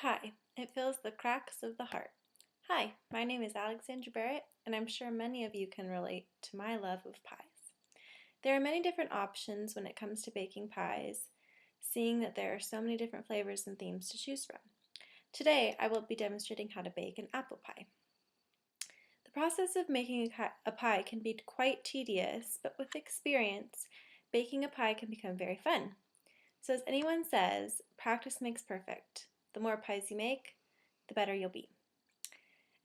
Pie. It fills the cracks of the heart. Hi, my name is Alexandra Barrett, and I'm sure many of you can relate to my love of pies. There are many different options when it comes to baking pies, seeing that there are so many different flavors and themes to choose from. Today, I will be demonstrating how to bake an apple pie. The process of making a pie can be quite tedious, but with experience, baking a pie can become very fun. So as anyone says, practice makes perfect. The more pies you make, the better you'll be.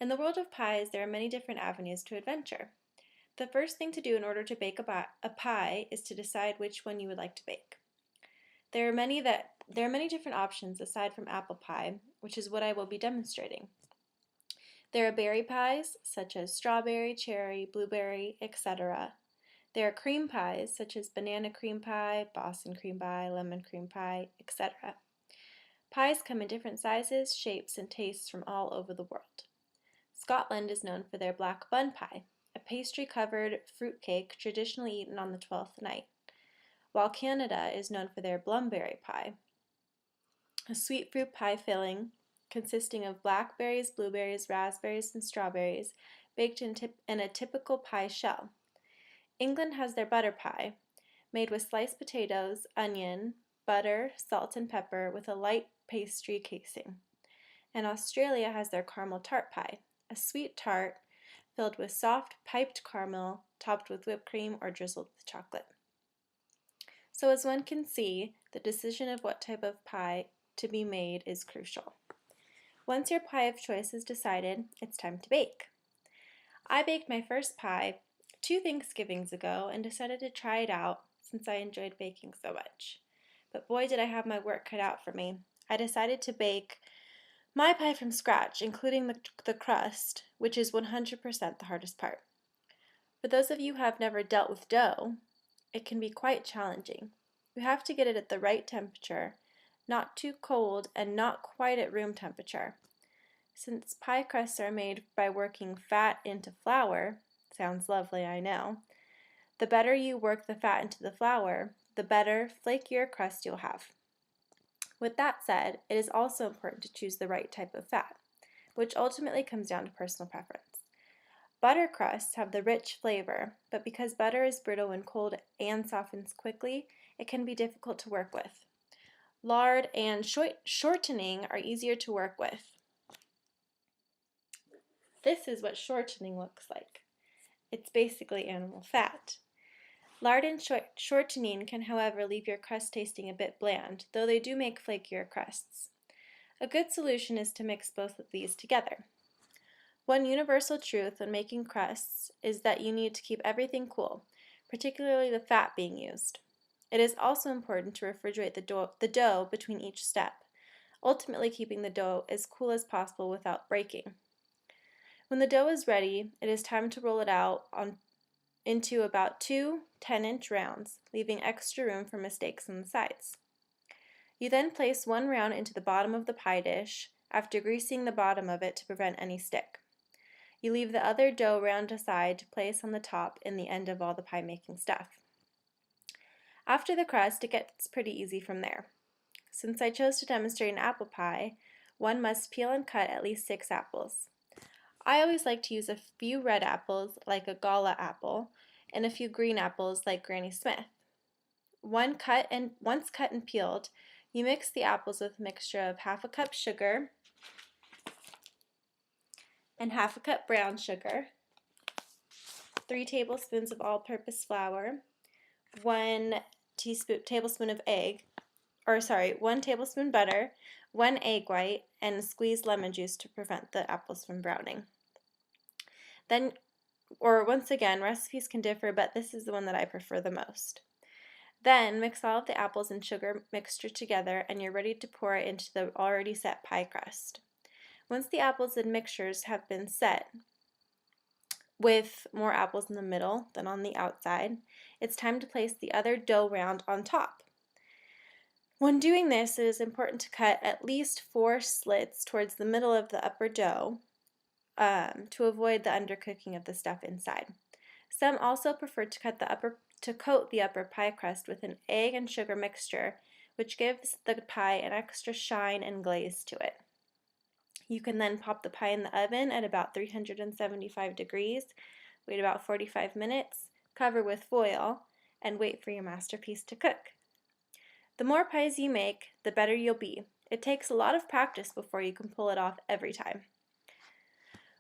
In the world of pies, there are many different avenues to adventure. The first thing to do in order to bake a pie is to decide which one you would like to bake. There are many different options aside from apple pie, which is what I will be demonstrating. There are berry pies, such as strawberry, cherry, blueberry, etc. There are cream pies, such as banana cream pie, Boston cream pie, lemon cream pie, etc. Pies come in different sizes, shapes, and tastes from all over the world. Scotland is known for their black bun pie, a pastry-covered fruit cake traditionally eaten on the 12th night, while Canada is known for their Blumberry pie, a sweet fruit pie filling consisting of blackberries, blueberries, raspberries, and strawberries, baked in a typical pie shell. England has their butter pie, made with sliced potatoes, onion, butter, salt, and pepper with a light pastry casing. And Australia has their caramel tart pie, a sweet tart filled with soft piped caramel topped with whipped cream or drizzled with chocolate. So as one can see, the decision of what type of pie to be made is crucial. Once your pie of choice is decided, it's time to bake. I baked my first pie 2 Thanksgivings ago and decided to try it out since I enjoyed baking so much. But boy, did I have my work cut out for me. I decided to bake my pie from scratch, including the crust, which is 100% the hardest part. For those of you who have never dealt with dough, it can be quite challenging. You have to get it at the right temperature, not too cold and not quite at room temperature. Since pie crusts are made by working fat into flour, sounds lovely, I know, the better you work the fat into the flour, the better, flakier crust you'll have. With that said, it is also important to choose the right type of fat, which ultimately comes down to personal preference. Butter crusts have the rich flavor, but because butter is brittle when cold and softens quickly, it can be difficult to work with. Lard and shortening are easier to work with. This is what shortening looks like. It's basically animal fat. Lard and shortening can, however, leave your crust tasting a bit bland, though they do make flakier crusts. A good solution is to mix both of these together. One universal truth when making crusts is that you need to keep everything cool, particularly the fat being used. It is also important to refrigerate the dough between each step, ultimately keeping the dough as cool as possible without breaking. When the dough is ready, it is time to roll it out into about 2 10-inch rounds, leaving extra room for mistakes on the sides. You then place one round into the bottom of the pie dish after greasing the bottom of it to prevent any stick. You leave the other dough round aside to place on the top in the end of all the pie making stuff. After the crust, it gets pretty easy from there. Since I chose to demonstrate an apple pie, one must peel and cut at least 6 apples. I always like to use a few red apples, like a Gala apple, and a few green apples, like Granny Smith. Once cut and peeled, you mix the apples with a mixture of half a cup sugar and half a cup brown sugar, 3 tablespoons of all-purpose flour, 1 tablespoon butter, 1 egg white, and squeezed lemon juice to prevent the apples from browning. Once again, recipes can differ, but this is the one that I prefer the most. Then mix all of the apples and sugar mixture together and you're ready to pour it into the already set pie crust. Once the apples and mixtures have been set, with more apples in the middle than on the outside, it's time to place the other dough round on top. When doing this, it is important to cut at least 4 slits towards the middle of the upper dough to avoid the undercooking of the stuff inside. Some also prefer to coat the upper pie crust with an egg and sugar mixture, which gives the pie an extra shine and glaze to it. You can then pop the pie in the oven at about 375 degrees, wait about 45 minutes, cover with foil, and wait for your masterpiece to cook. The more pies you make, the better you'll be. It takes a lot of practice before you can pull it off every time.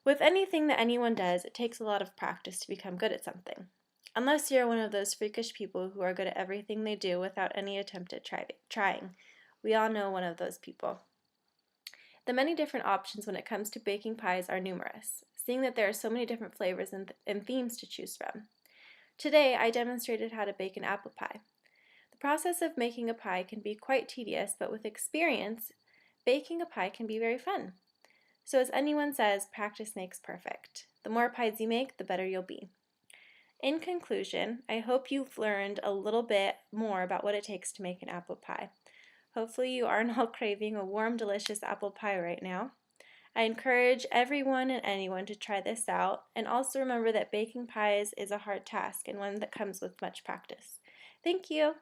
With anything that anyone does, it takes a lot of practice to become good at something. Unless you're one of those freakish people who are good at everything they do without any attempt at trying. We all know one of those people. The many different options when it comes to baking pies are numerous, seeing that there are so many different flavors and themes to choose from. Today, I demonstrated how to bake an apple pie. The process of making a pie can be quite tedious, but with experience, baking a pie can be very fun. So as anyone says, practice makes perfect. The more pies you make, the better you'll be. In conclusion, I hope you've learned a little bit more about what it takes to make an apple pie. Hopefully you aren't all craving a warm, delicious apple pie right now. I encourage everyone and anyone to try this out, and also remember that baking pies is a hard task and one that comes with much practice. Thank you!